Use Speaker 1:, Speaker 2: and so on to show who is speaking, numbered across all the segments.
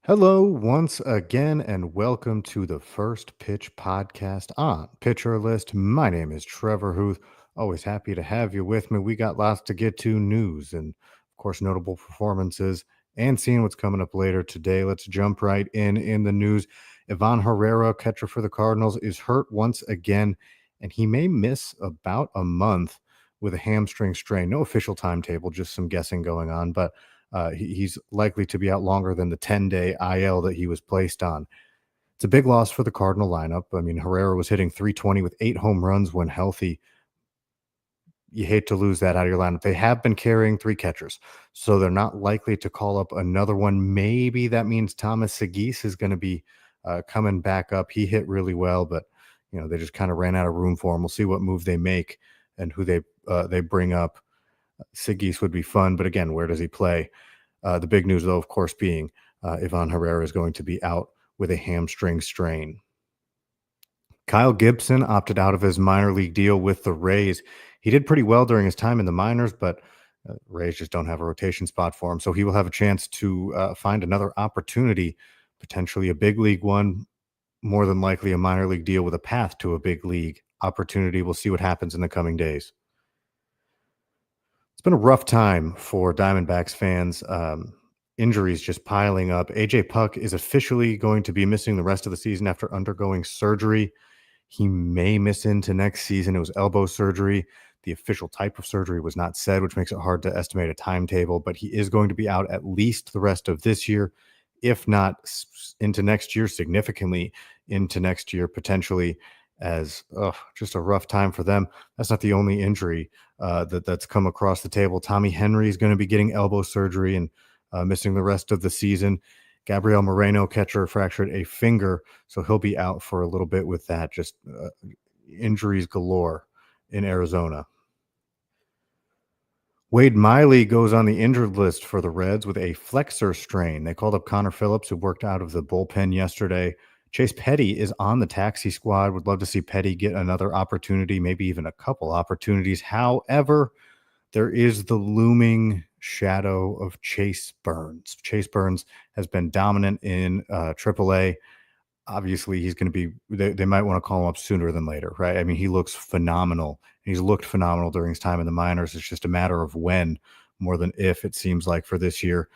Speaker 1: Hello, once again, and welcome to the First Pitch Podcast on Pitcher List. My name is Trevor Hooth. Always happy to have you with me. We got lots to get to news and, of course, notable performances and seeing what's coming up later today. Let's jump right in the news. Ivan Herrera, catcher for the Cardinals, is hurt once again, and he may miss about a month with a hamstring strain. No official timetable, just some guessing going on, but he's likely to be out longer than the 10-day IL that he was placed on. It's a big loss for the Cardinal lineup. I mean, Herrera was hitting 320 with 8 home runs when healthy. You hate to lose that out of your lineup. They have been carrying three catchers, so they're not likely to call up another one. Maybe that means Thomas Segis is going to be coming back up. He hit really well, but they just kind of ran out of room for him. We'll see what move they make and who they bring up. Sigis would be fun, but again, where does he play? The big news, though, of course, being Ivan Herrera is going to be out with a hamstring strain. Kyle Gibson opted out of his minor league deal with the Rays. He did pretty well during his time in the minors, but Rays just don't have a rotation spot for him. So he will have a chance to find another opportunity, potentially a big league one, more than likely a minor league deal with a path to a big league opportunity. We'll see what happens in the coming days. It's been a rough time for Diamondbacks fans. Injuries just piling up. AJ Puck is officially going to be missing the rest of the season after undergoing surgery. He may miss into next season. It was elbow surgery. The official type of surgery was not said, which makes it hard to estimate a timetable, but he is going to be out at least the rest of this year, if not into next year, significantly into next year, potentially, as just a rough time for them. That's not the only injury that's come across the table. Tommy Henry is going to be getting elbow surgery and missing the rest of the season. Gabriel Moreno, catcher, fractured a finger, so he'll be out for a little bit with that. Just injuries galore in Arizona. Wade Miley goes on the injured list for the Reds with a flexor strain. They called up Connor Phillips, who worked out of the bullpen yesterday. Chase Petty is on the taxi squad. Would love to see Petty get another opportunity, maybe even a couple opportunities. However, there is the looming shadow of Chase Burns. Chase Burns has been dominant in AAA. Obviously, he's going to be they might want to call him up sooner than later, right? I mean, he looks phenomenal. He's looked phenomenal during his time in the minors. It's just a matter of when more than if, it seems like, for this year.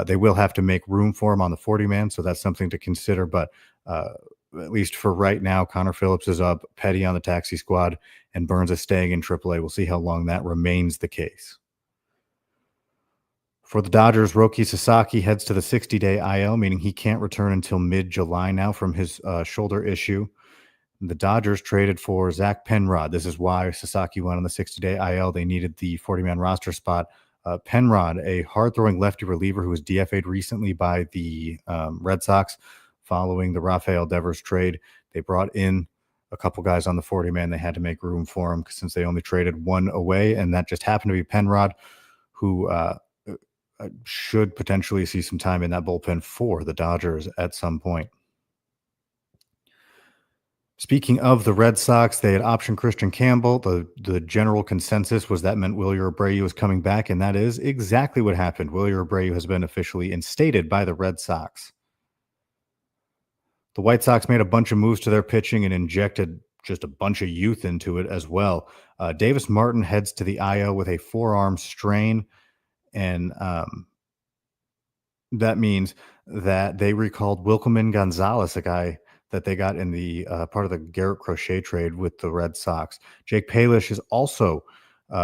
Speaker 1: They will have to make room for him on the 40-man, so that's something to consider. But at least for right now, Connor Phillips is up, Petty on the taxi squad, and Burns is staying in AAA. We'll see how long that remains the case. For the Dodgers, Roki Sasaki heads to the 60-day IL, meaning he can't return until mid-July now from his shoulder issue. The Dodgers traded for Zach Penrod. This is why Sasaki went on the 60-day IL. They needed the 40-man roster spot. Penrod, a hard-throwing lefty reliever who was DFA'd recently by the Red Sox following the Rafael Devers trade. They brought in a couple guys on the 40-man. They had to make room for him since they only traded one away, and that just happened to be Penrod, who should potentially see some time in that bullpen for the Dodgers at some point. Speaking of the Red Sox, they had optioned Christian Campbell. The general consensus was that meant Wilyer Abreu was coming back, and that is exactly what happened. Wilyer Abreu has been officially instated by the Red Sox. The White Sox made a bunch of moves to their pitching and injected just a bunch of youth into it as well. Davis Martin heads to the IL with a forearm strain, and that means that they recalled Wilkelman Gonzalez, a guy that they got in the part of the Garrett Crochet trade with the Red Sox. Jake Pailish is also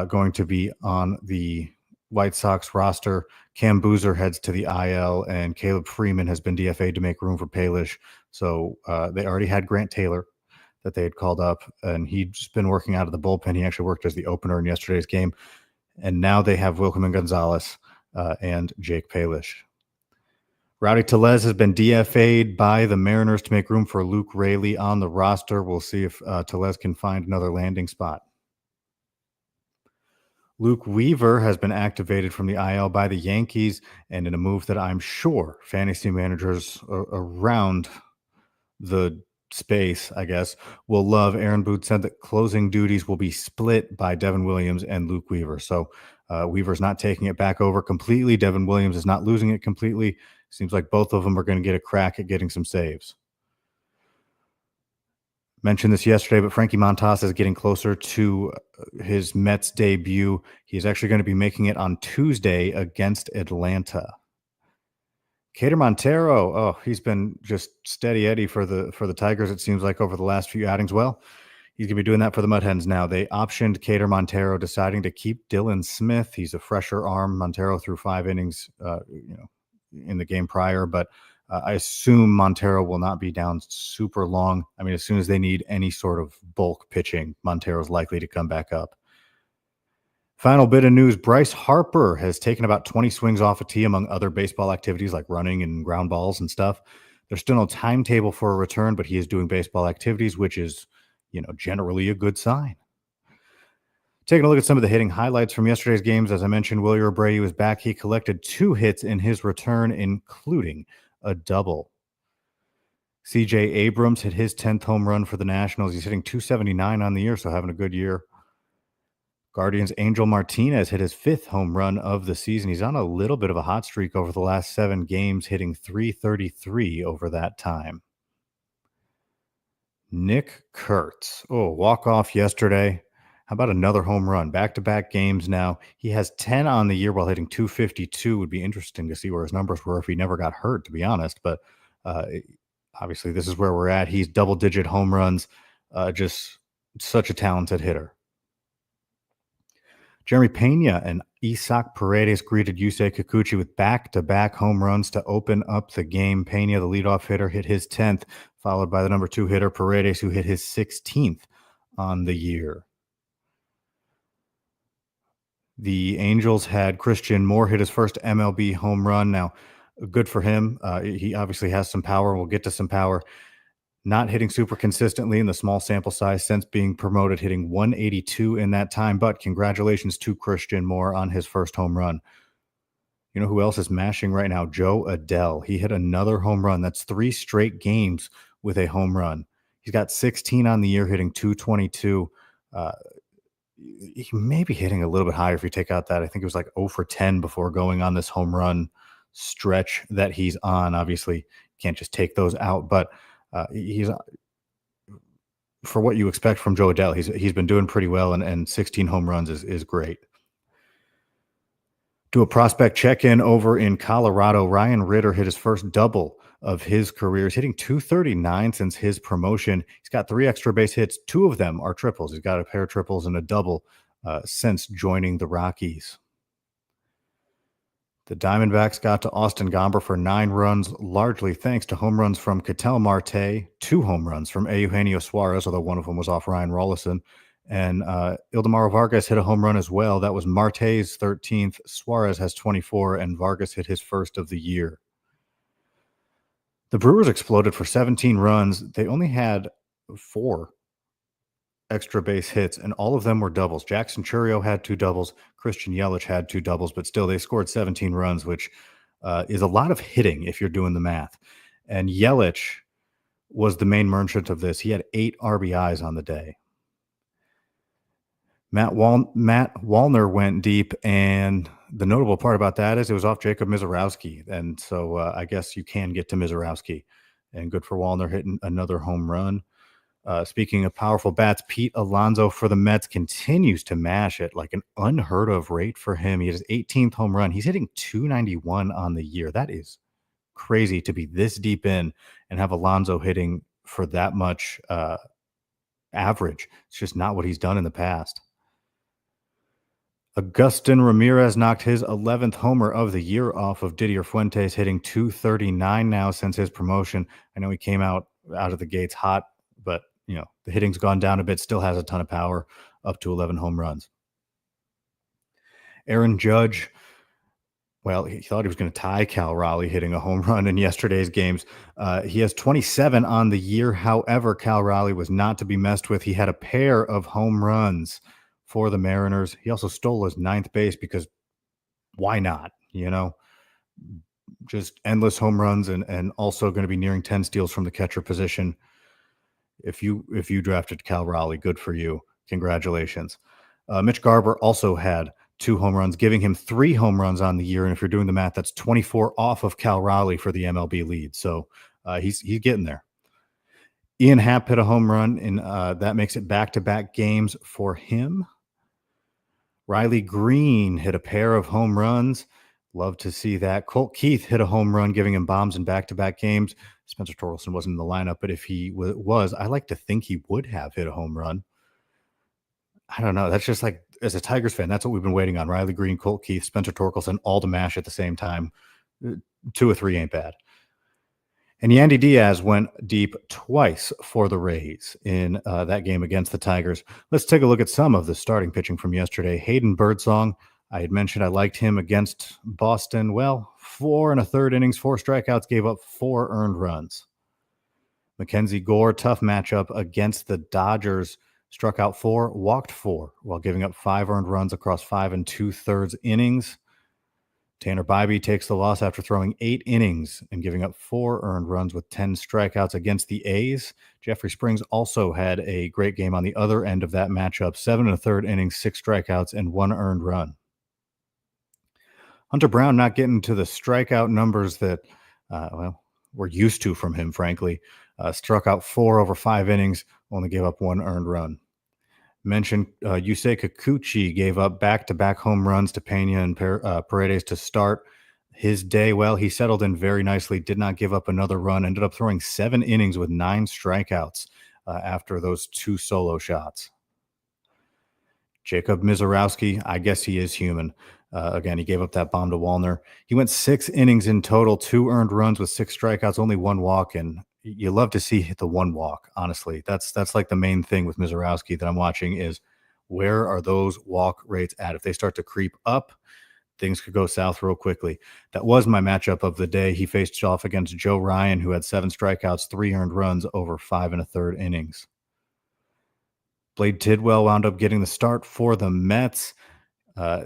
Speaker 1: going to be on the White Sox roster. Cam Boozer heads to the IL, and Caleb Freeman has been DFA'd to make room for Pailish. So they already had Grant Taylor that they had called up, and he'd just been working out of the bullpen. He actually worked as the opener in yesterday's game. And now they have Wilkelman Gonzalez and Jake Pailish. Rowdy Tellez has been DFA'd by the Mariners to make room for Luke Raley on the roster. We'll see if Tellez can find another landing spot. Luke Weaver has been activated from the IL by the Yankees, and in a move that I'm sure fantasy managers around the space, I guess, will love. Aaron Booth said that closing duties will be split by Devin Williams and Luke Weaver. So Weaver's not taking it back over completely. Devin Williams is not losing it completely. Seems like both of them are going to get a crack at getting some saves. Mentioned this yesterday, but Frankie Montas is getting closer to his Mets debut. He's actually going to be making it on Tuesday against Atlanta. Cater Montero, oh, he's been just steady Eddie for the Tigers. It seems like over the last few outings. Well, he's gonna be doing that for the Mud Hens now. They optioned Cater Montero, deciding to keep Dylan Smith. He's a fresher arm. Montero threw 5 innings, in the game prior, but I assume Montero will not be down super long. I mean, as soon as they need any sort of bulk pitching, Montero's likely to come back up. Final bit of news, Bryce Harper has taken about 20 swings off a tee among other baseball activities like running and ground balls and stuff. There's still no timetable for a return, but he is doing baseball activities, which is, generally a good sign. Taking a look at some of the hitting highlights from yesterday's games, as I mentioned, Wilyer Brady was back. He collected 2 hits in his return, including a double. CJ Abrams hit his 10th home run for the Nationals. He's hitting 279 on the year, so having a good year. Guardians' Angel Martinez hit his 5th home run of the season. He's on a little bit of a hot streak over the last 7 games, hitting 333 over that time. Nick Kurtz, walk-off yesterday. How about another home run? Back-to-back games now. He has 10 on the year while hitting 252. Would be interesting to see where his numbers were if he never got hurt, to be honest. But obviously, this is where we're at. He's double-digit home runs. Just such a talented hitter. Jeremy Pena and Isaac Paredes greeted Yusei Kikuchi with back-to-back home runs to open up the game. Pena, the leadoff hitter, hit his 10th, followed by the number 2 hitter, Paredes, who hit his 16th on the year. The Angels had Christian Moore hit his first MLB home run. Now, good for him. He obviously has some power. We'll get to some power. Not hitting super consistently in the small sample size since being promoted, hitting 182 in that time. But congratulations to Christian Moore on his first home run. You know who else is mashing right now? Joe Adell. He hit another home run. That's 3 straight games with a home run. He's got 16 on the year, hitting 222. He may be hitting a little bit higher if you take out that. I think it was like 0 for 10 before going on this home run stretch that he's on. Obviously, you can't just take those out, but he's for what you expect from Joe Adell. He's been doing pretty well, and 16 home runs is great. Do a prospect check-in over in Colorado. Ryan Ritter hit his first double of his career. He's hitting 239 since his promotion. He's got 3 extra base hits. 2 of them are triples. He's got a pair of triples and a double since joining the Rockies. The Diamondbacks got to Austin Gomber for 9 runs, largely thanks to home runs from Ketel Marte, 2 home runs from Eugenio Suarez, although one of them was off Ryan Rollison. And Ildemaro Vargas hit a home run as well. That was Marte's 13th. Suarez has 24, and Vargas hit his first of the year. The Brewers exploded for 17 runs. They only had 4 extra base hits, and all of them were doubles. Jackson Churio had 2 doubles. Christian Yelich had 2 doubles, but still they scored 17 runs, which is a lot of hitting if you're doing the math. And Yelich was the main merchant of this. He had 8 RBIs on the day. Matt Wallner went deep, and the notable part about that is it was off Jacob Mizorowski, and so I guess you can get to Mizorowski, and good for Wallner hitting another home run. Speaking of powerful bats, Pete Alonso for the Mets continues to mash it like an unheard of rate for him. He had his 18th home run. He's hitting 291 on the year. That is crazy to be this deep in and have Alonso hitting for that much average. It's just not what he's done in the past. Agustin Ramirez knocked his 11th homer of the year off of Didier Fuentes, hitting 239 now since his promotion. I know he came out of the gates hot, but the hitting's gone down a bit, still has a ton of power, up to 11 home runs. Aaron Judge, well, he thought he was going to tie Cal Raleigh hitting a home run in yesterday's games. He has 27 on the year. However, Cal Raleigh was not to be messed with. He had a pair of home runs for the Mariners. He also stole his 9th base because why not? Just endless home runs and also going to be nearing 10 steals from the catcher position. If you drafted Cal Raleigh, good for you. Congratulations. Mitch Garber also had 2 home runs, giving him 3 home runs on the year. And if you're doing the math, that's 24 off of Cal Raleigh for the MLB lead. So he's getting there. Ian Happ hit a home run, and that makes it back-to-back games for him. Riley Green hit a pair of home runs. Love to see that. Colt Keith hit a home run, giving him bombs in back-to-back games. Spencer Torkelson wasn't in the lineup, but if he was, I like to think he would have hit a home run. I don't know. That's just like, as a Tigers fan, that's what we've been waiting on. Riley Green, Colt Keith, Spencer Torkelson, all to mash at the same time. 2 or 3 ain't bad. And Yandy Diaz went deep twice for the Rays in that game against the Tigers. Let's take a look at some of the starting pitching from yesterday. Hayden Birdsong, I had mentioned I liked him against Boston. Well, 4 1/3 innings, 4 strikeouts, gave up 4 earned runs. Mackenzie Gore, tough matchup against the Dodgers. Struck out 4, walked 4, while giving up 5 earned runs across 5 2/3 innings. Tanner Bybee takes the loss after throwing 8 innings and giving up 4 earned runs with 10 strikeouts against the A's. Jeffrey Springs also had a great game on the other end of that matchup. 7 1/3 innings, 6 strikeouts, and 1 earned run. Hunter Brown not getting to the strikeout numbers that, we're used to from him, frankly. Struck out 4 over 5 innings, only gave up 1 earned run. Mentioned Yusei Kikuchi gave up back-to-back home runs to Pena and Paredes to start his day. Well, he settled in very nicely, did not give up another run, ended up throwing 7 innings with 9 strikeouts after those 2 solo shots. Jacob Mizorowski, I guess he is human. Again, he gave up that bomb to Wallner. He went 6 innings in total, 2 earned runs with 6 strikeouts, only 1 walk, and you love to see the 1 walk, honestly. That's like the main thing with Mizorowski that I'm watching is, where are those walk rates at? If they start to creep up, things could go south real quickly. That was my matchup of the day. He faced off against Joe Ryan, who had 7 strikeouts, 3 earned runs over 5 1/3 innings. Blade Tidwell wound up getting the start for the Mets.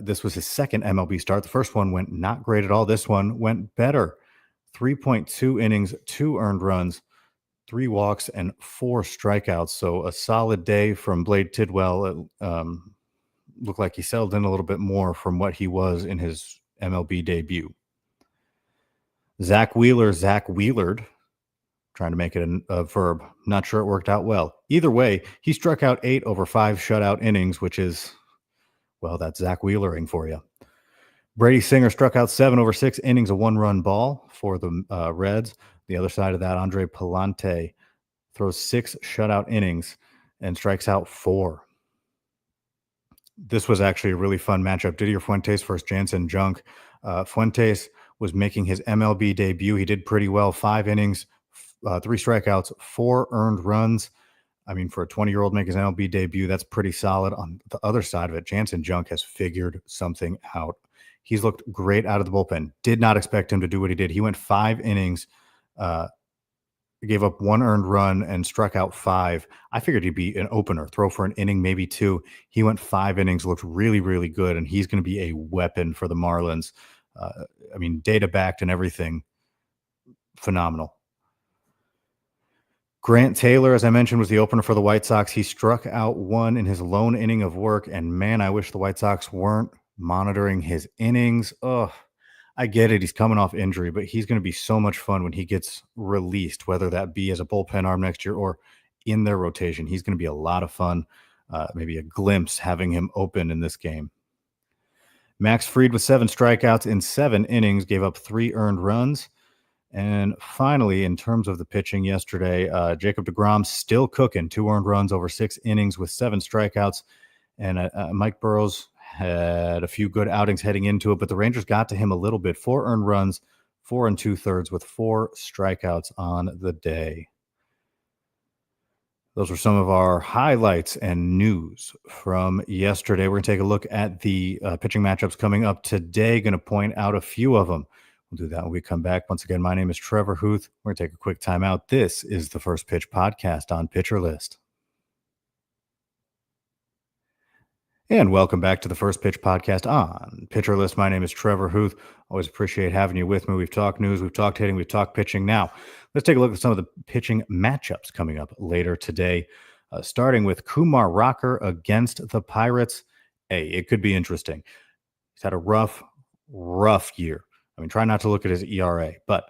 Speaker 1: This was his second MLB start. The first one went not great at all. This one went better. 3.2 innings, 2 earned runs, 3 walks, and 4 strikeouts. So a solid day from Blade Tidwell. It looked like he settled in a little bit more from what he was in his MLB debut. Zach Wheelered, trying to make it a verb. Not sure it worked out well. Either way, he struck out 8 over 5 shutout innings, which is, well, that's Zach Wheelering for you. Brady Singer struck out 7 over 6 innings, a 1-run ball for the Reds. The other side of that, Andre Palante throws 6 shutout innings and strikes out 4. This was actually a really fun matchup. Didier Fuentes versus Jansen Junk. Fuentes was making his MLB debut. He did pretty well. 5 innings, 3 strikeouts, 4 earned runs. I mean, for a 20-year-old making his MLB debut, that's pretty solid. On the other side of it, Jansen Junk has figured something out. He's looked great out of the bullpen. Did not expect him to do what he did. He went 5 innings, gave up 1 earned run, and struck out 5. I figured he'd be an opener, throw for an inning, maybe 2. He went 5 innings, looked really, really good, and he's going to be a weapon for the Marlins. I mean, data backed and everything. Phenomenal. Grant Taylor, as I mentioned, was the opener for the White Sox. He struck out 1 in his lone inning of work, and man, I wish the White Sox weren't monitoring his innings. Ugh, I get it. He's coming off injury, but he's going to be so much fun when he gets released, whether that be as a bullpen arm next year or in their rotation. He's going to be a lot of fun. Maybe a glimpse having him open in this game. Max Fried with 7 strikeouts in 7 innings, gave up 3 earned runs. And finally, in terms of the pitching yesterday, Jacob deGrom still cooking, 2 earned runs over 6 innings with 7 strikeouts. And Mike Burrows had a few good outings heading into it, but the Rangers got to him a little bit. 4 earned runs, 4 2/3 with 4 strikeouts on the day. Those were some of our highlights and news from yesterday. We're going to take a look at the pitching matchups coming up today. Going to point out a few of them. We'll do that when we come back. Once again, my name is Trevor Hooth. We're going to take a quick time out. This is the First Pitch Podcast on Pitcher List. And welcome back to the First Pitch Podcast on Pitcher List. My name is Trevor Hooth. Always appreciate having you with me. We've talked news, we've talked hitting, we've talked pitching. Now, let's take a look at some of the pitching matchups coming up later today, starting with Kumar Rocker against the Pirates. Hey, it could be interesting. He's had a rough year. I mean, try not to look at his ERA, but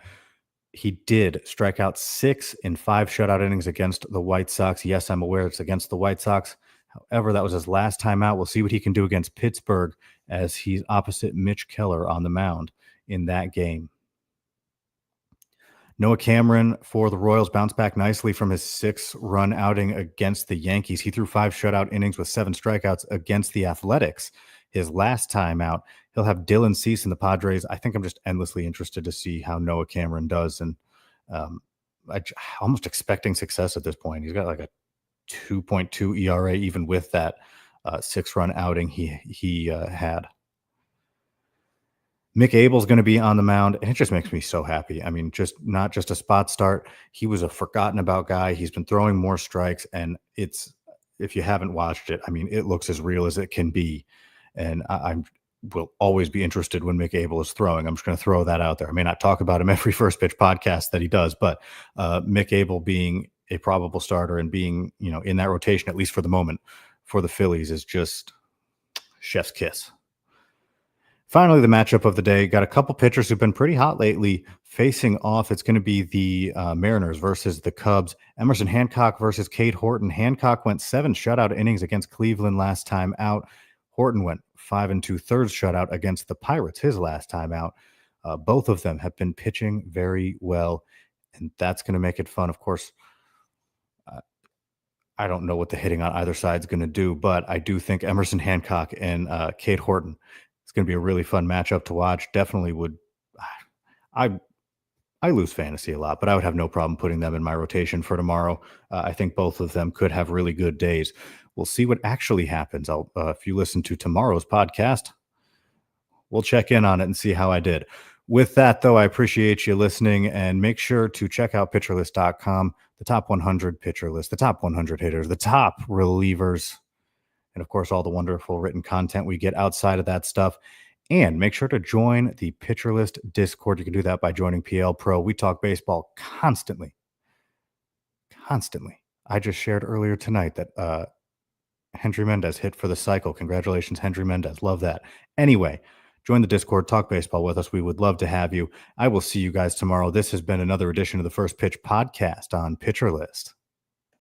Speaker 1: he did strike out 6 in 5 shutout innings against the White Sox. Yes, I'm aware it's against the White Sox. However, that was his last time out. We'll see what he can do against Pittsburgh as he's opposite Mitch Keller on the mound in that game. Noah Cameron for the Royals bounced back nicely from his 6-run outing against the Yankees. He threw 5 shutout innings with 7 strikeouts against the Athletics. His last time out, he'll have Dylan Cease in the Padres. I think I'm just endlessly interested to see how Noah Cameron does, and um, almost expecting success at this point. He's got like a 2.2 ERA, even with that 6-run outing he had. Mick Abel's going to be on the mound, and it just makes me so happy. I mean, just not just a spot start. He was a forgotten about guy. He's been throwing more strikes, and it's if you haven't watched it, I mean, it looks as real as it can be. And I will always be interested when Mick Abel is throwing. I'm just going to throw that out there. I may not talk about him every first pitch podcast that he does, but Mick Abel being a probable starter and being in that rotation at least for the moment for the Phillies is just chef's kiss. Finally, the matchup of the day. Got a couple pitchers who've been pretty hot lately facing off. It's going to be the Mariners versus the Cubs. Emerson Hancock versus Cade Horton. Hancock went 7 shutout innings against Cleveland last time out. Horton went 5 2/3 shutout against the Pirates his last time out. Both of them have been pitching very well, and that's going to make it fun. Of course, I don't know what the hitting on either side is going to do, but I do think Emerson Hancock and Cade Horton, it's going to be a really fun matchup to watch. Definitely would. I I lose fantasy a lot, but I would have no problem putting them in my rotation for tomorrow. I think both of them could have really good days. We'll see what actually happens. If you listen to tomorrow's podcast, we'll check in on it and see how I did. With that, though, I appreciate you listening, and make sure to check out pitcherlist.com, the top 100 pitcher list, the top 100 hitters, the top relievers, and of course, all the wonderful written content we get outside of that stuff. And make sure to join the Pitcher List Discord. You can do that by joining PL Pro. We talk baseball constantly. Constantly. I just shared earlier tonight that Hendry Mendez hit for the cycle. Congratulations, Hendry Mendez. Love that. Anyway, join the Discord. Talk baseball with us. We would love to have you. I will see you guys tomorrow. This has been another edition of the First Pitch Podcast on Pitcher List.